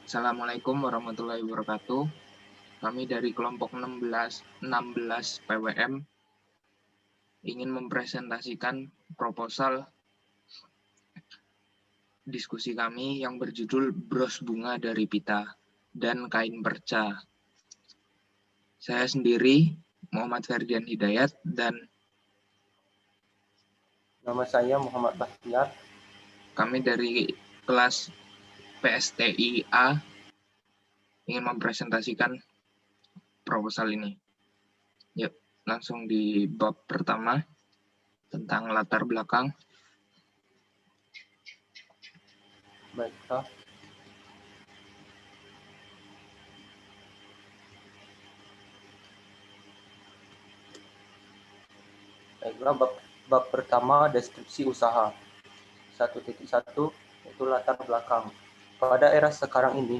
Assalamualaikum warahmatullahi wabarakatuh. Kami dari kelompok 16 PWM ingin mempresentasikan proposal diskusi kami yang berjudul Bros Bunga dari Pita dan Kain Perca. Saya sendiri, Muhammad Ferdian Hidayat, dan Nama saya Muhammad Bahtiar. kami dari kelas PSTI A ingin mempresentasikan proposal ini. Yuk, langsung di bab pertama tentang latar belakang. Baiklah. Bab pertama, deskripsi usaha. 1.1 yaitu latar belakang. Pada era sekarang ini,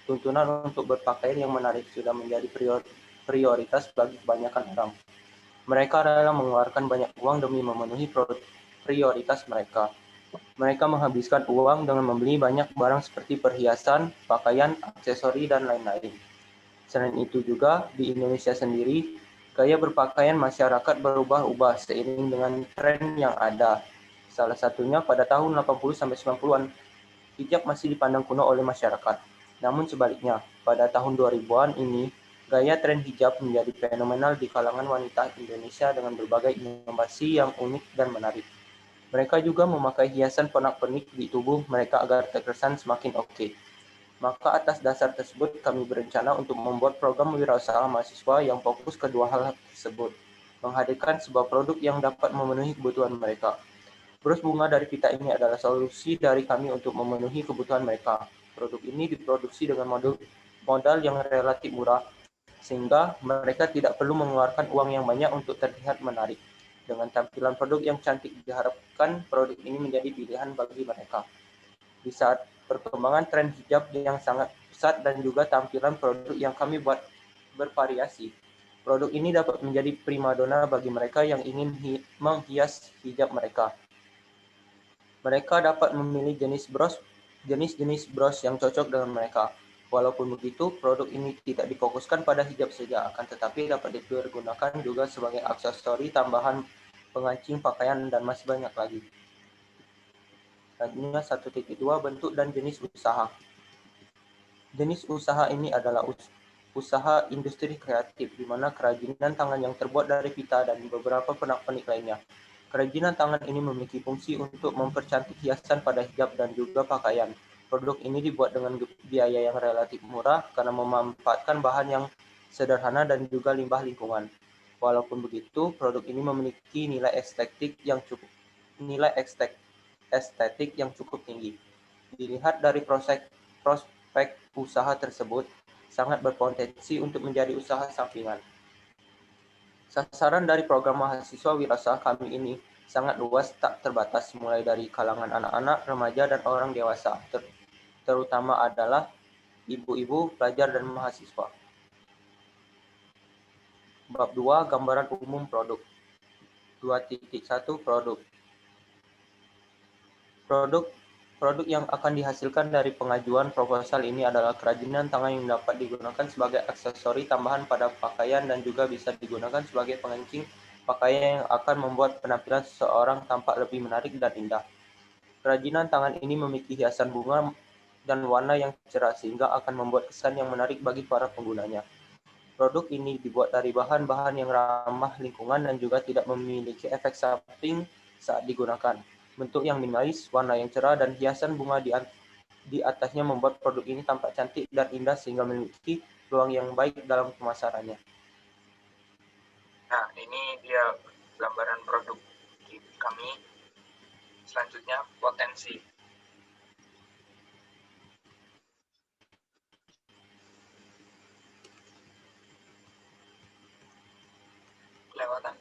tuntunan untuk berpakaian yang menarik sudah menjadi prioritas bagi kebanyakan orang. Mereka rela mengeluarkan banyak uang demi memenuhi prioritas mereka. Mereka menghabiskan uang dengan membeli banyak barang seperti perhiasan, pakaian, aksesori, dan lain-lain. Selain itu juga, di Indonesia sendiri, gaya berpakaian masyarakat berubah-ubah seiring dengan tren yang ada. Salah satunya pada tahun 80-90-an, hijab masih dipandang kuno oleh masyarakat. Namun sebaliknya, pada tahun 2000-an ini, gaya tren hijab menjadi fenomenal di kalangan wanita Indonesia dengan berbagai inovasi yang unik dan menarik. Mereka juga memakai hiasan pernak-pernik di tubuh mereka agar terkesan semakin oke. Maka atas dasar tersebut kami berencana untuk membuat program wirausaha mahasiswa yang fokus kedua hal tersebut, menghadirkan sebuah produk yang dapat memenuhi kebutuhan mereka. Bros Bunga dari Pita ini adalah solusi dari kami untuk memenuhi kebutuhan mereka. Produk ini diproduksi dengan modal yang relatif murah, sehingga mereka tidak perlu mengeluarkan uang yang banyak untuk terlihat menarik. Dengan tampilan produk yang cantik, diharapkan produk ini menjadi pilihan bagi mereka. Di saat perkembangan tren hijab yang sangat pesat dan juga tampilan produk yang kami buat bervariasi, produk ini dapat menjadi primadona bagi mereka yang ingin menghias hijab mereka. Mereka dapat memilih jenis-jenis bros yang cocok dengan mereka. Walaupun begitu, produk ini tidak difokuskan pada hijab saja, akan tetapi dapat dipergunakan juga sebagai aksesori tambahan, pengancing pakaian, dan masih banyak lagi. Selanjutnya 1.2 bentuk dan jenis usaha. Jenis usaha ini adalah usaha industri kreatif, di mana kerajinan tangan yang terbuat dari pita dan beberapa pernak-pernik lainnya. Kerajinan tangan ini memiliki fungsi untuk mempercantik hiasan pada hijab dan juga pakaian. Produk ini dibuat dengan biaya yang relatif murah karena memanfaatkan bahan yang sederhana dan juga limbah lingkungan. Walaupun begitu, produk ini memiliki nilai estetik yang cukup tinggi. Dilihat dari prospek usaha tersebut, sangat berpotensi untuk menjadi usaha sampingan. Sasaran dari program mahasiswa wirausaha kami ini sangat luas, tak terbatas, mulai dari kalangan anak-anak, remaja, dan orang dewasa, terutama adalah ibu-ibu, pelajar, dan mahasiswa. Bab 2, gambaran umum produk. 2.1 Produk yang akan dihasilkan dari pengajuan proposal ini adalah kerajinan tangan yang dapat digunakan sebagai aksesori tambahan pada pakaian dan juga bisa digunakan sebagai pengancing pakaian yang akan membuat penampilan seseorang tampak lebih menarik dan indah. Kerajinan tangan ini memiliki hiasan bunga dan warna yang cerah sehingga akan membuat kesan yang menarik bagi para penggunanya. Produk ini dibuat dari bahan-bahan yang ramah lingkungan dan juga tidak memiliki efek samping saat digunakan. Bentuk yang minimalis, warna yang cerah, dan hiasan bunga di atasnya membuat produk ini tampak cantik dan indah sehingga memiliki peluang yang baik dalam pemasarannya. Nah, ini dia gambaran produk kami. Selanjutnya, potensi. Kelewatan.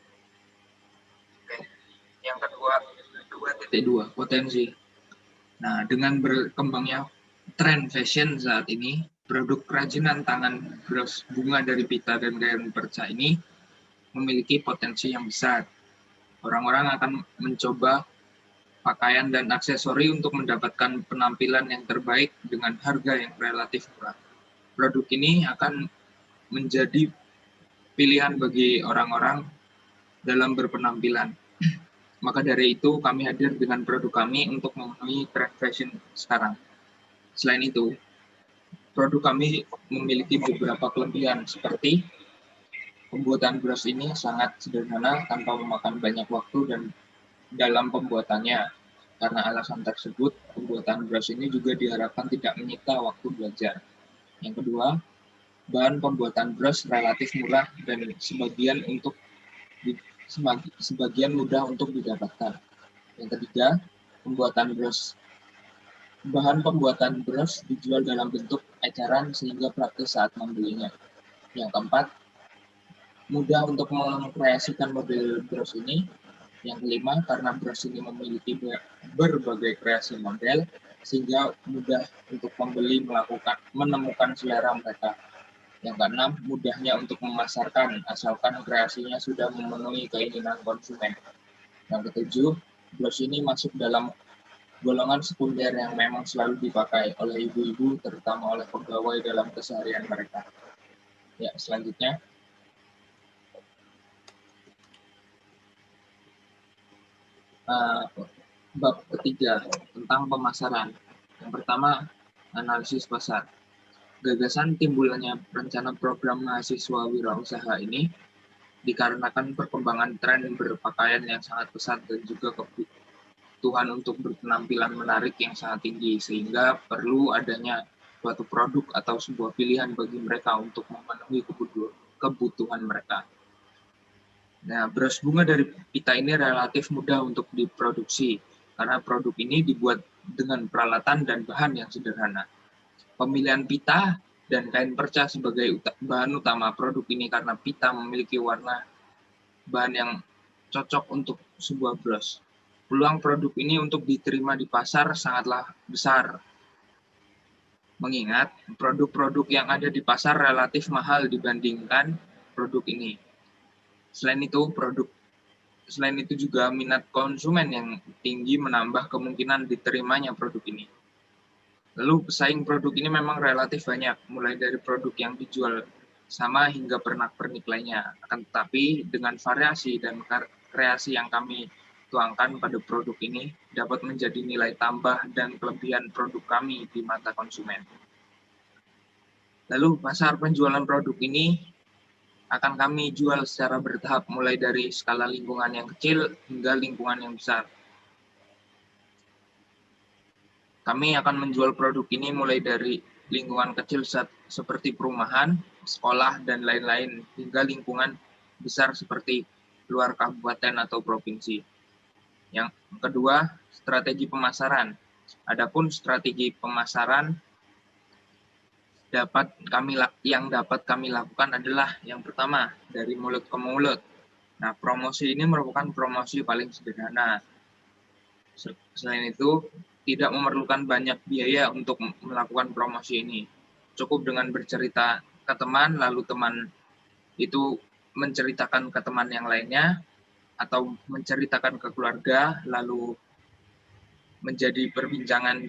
Oke. Yang kedua, 2.2 potensi. Nah, dengan berkembangnya tren fashion saat ini, produk kerajinan tangan bros bunga dari pita dan kain perca ini memiliki potensi yang besar. Orang-orang akan mencoba pakaian dan aksesori untuk mendapatkan penampilan yang terbaik dengan harga yang relatif murah. Produk ini akan menjadi pilihan bagi orang-orang dalam berpenampilan. Maka dari itu kami hadir dengan produk kami untuk memenuhi tren fashion sekarang. Selain itu, produk kami memiliki beberapa kelebihan seperti pembuatan brush ini sangat sederhana tanpa memakan banyak waktu dan dalam pembuatannya. Karena alasan tersebut, pembuatan brush ini juga diharapkan tidak menyita waktu belajar. Yang kedua, bahan pembuatan brush relatif murah dan sebagian mudah untuk didapatkan. Yang ketiga, pembuatan brush. Bahan pembuatan brush dijual dalam bentuk eceran sehingga praktis saat membelinya. Yang keempat, mudah untuk mengkreasikan model brush ini. Yang kelima, karena brush ini memiliki berbagai kreasi model, sehingga mudah untuk pembeli menemukan selera mereka. Yang keenam, mudahnya untuk memasarkan, asalkan kreasinya sudah memenuhi keinginan konsumen. Yang ketujuh, brush ini masuk dalam golongan sekunder yang memang selalu dipakai oleh ibu-ibu, terutama oleh pegawai dalam keseharian mereka. Ya, selanjutnya. Bab ketiga tentang pemasaran. Yang pertama, analisis pasar. Gagasan timbulnya rencana program mahasiswa wirausaha ini dikarenakan perkembangan tren berpakaian yang sangat pesat dan juga kebutuhan untuk berpenampilan menarik yang sangat tinggi, sehingga perlu adanya suatu produk atau sebuah pilihan bagi mereka untuk memenuhi kebutuhan mereka. Nah, brush bunga dari pita ini relatif mudah untuk diproduksi, karena produk ini dibuat dengan peralatan dan bahan yang sederhana. Pemilihan pita dan kain perca sebagai bahan utama produk ini karena pita memiliki warna bahan yang cocok untuk sebuah brush. Peluang produk ini untuk diterima di pasar sangatlah besar, mengingat produk-produk yang ada di pasar relatif mahal dibandingkan produk ini. Selain itu juga minat konsumen yang tinggi menambah kemungkinan diterimanya produk ini. Lalu pesaing produk ini memang relatif banyak, mulai dari produk yang dijual sama hingga pernak-pernik lainnya. Akan tetapi dengan variasi dan kreasi yang kami tuangkan pada produk ini dapat menjadi nilai tambah dan kelebihan produk kami di mata konsumen. Lalu pasar penjualan produk ini akan kami jual secara bertahap, mulai dari skala lingkungan yang kecil hingga lingkungan yang besar. Kami akan menjual produk ini mulai dari lingkungan kecil seperti perumahan, sekolah, dan lain-lain, hingga lingkungan besar seperti luar kabupaten atau provinsi. Yang kedua, strategi pemasaran. Adapun strategi pemasaran yang dapat kami lakukan adalah yang pertama, dari mulut ke mulut. Nah, promosi ini merupakan promosi paling sederhana. Selain itu, tidak memerlukan banyak biaya untuk melakukan promosi ini. Cukup dengan bercerita ke teman, lalu teman itu menceritakan ke teman yang lainnya, atau menceritakan ke keluarga, lalu menjadi perbincangan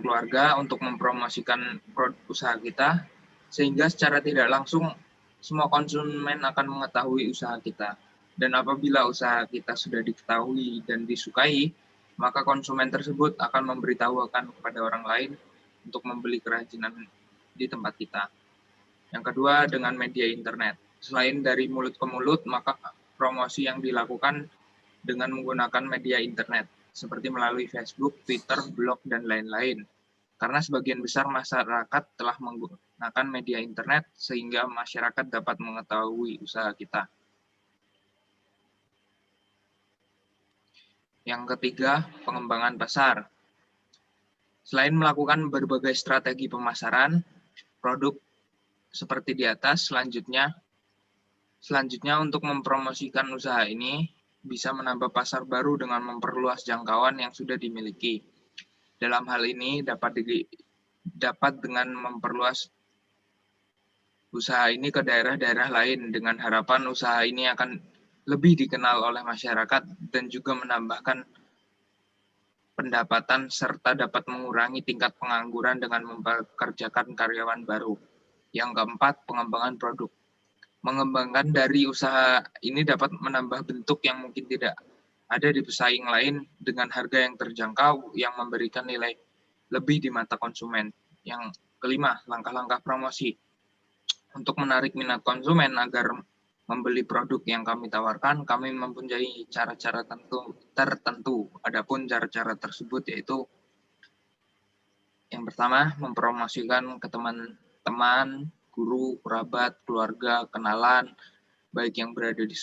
keluarga untuk mempromosikan produk usaha kita, sehingga secara tidak langsung semua konsumen akan mengetahui usaha kita. Dan apabila usaha kita sudah diketahui dan disukai, maka konsumen tersebut akan memberitahukan kepada orang lain untuk membeli kerajinan di tempat kita. Yang kedua, dengan media internet. Selain dari mulut ke mulut, maka promosi yang dilakukan dengan menggunakan media internet, seperti melalui Facebook, Twitter, blog, dan lain-lain. Karena sebagian besar masyarakat telah menggunakan media internet, sehingga masyarakat dapat mengetahui usaha kita. Yang ketiga, pengembangan pasar. Selain melakukan berbagai strategi pemasaran, produk seperti di atas, selanjutnya untuk mempromosikan usaha ini, bisa menambah pasar baru dengan memperluas jangkauan yang sudah dimiliki. Dalam hal ini dapat dengan memperluas usaha ini ke daerah-daerah lain dengan harapan usaha ini akan lebih dikenal oleh masyarakat dan juga menambahkan pendapatan serta dapat mengurangi tingkat pengangguran dengan mempekerjakan karyawan baru. Yang keempat, pengembangan produk. Mengembangkan dari usaha ini dapat menambah bentuk yang mungkin tidak ada di pesaing lain dengan harga yang terjangkau yang memberikan nilai lebih di mata konsumen. Yang kelima, langkah-langkah promosi. Untuk menarik minat konsumen agar membeli produk yang kami tawarkan, kami mempunyai cara-cara tertentu. Adapun cara-cara tersebut yaitu yang pertama, mempromosikan ke teman-teman, guru, kerabat, keluarga, kenalan, baik yang berada di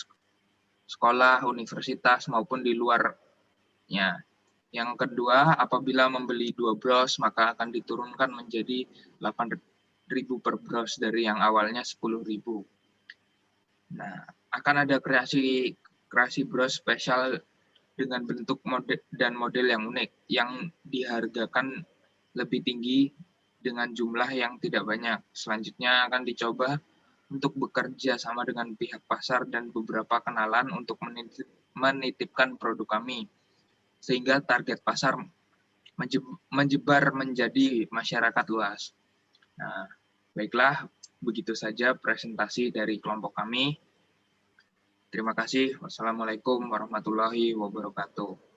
sekolah, universitas, maupun di luarnya. Yang kedua, apabila membeli 2 bros, maka akan diturunkan menjadi 8.000 per bros dari yang awalnya 10.000. Nah, akan ada kreasi bros spesial dengan bentuk dan model yang unik, yang dihargakan lebih tinggi dengan jumlah yang tidak banyak. Selanjutnya akan dicoba untuk bekerja sama dengan pihak pasar dan beberapa kenalan untuk menitipkan produk kami, sehingga target pasar menyebar menjadi masyarakat luas. Nah, baiklah, begitu saja presentasi dari kelompok kami. Terima kasih. Wassalamualaikum warahmatullahi wabarakatuh.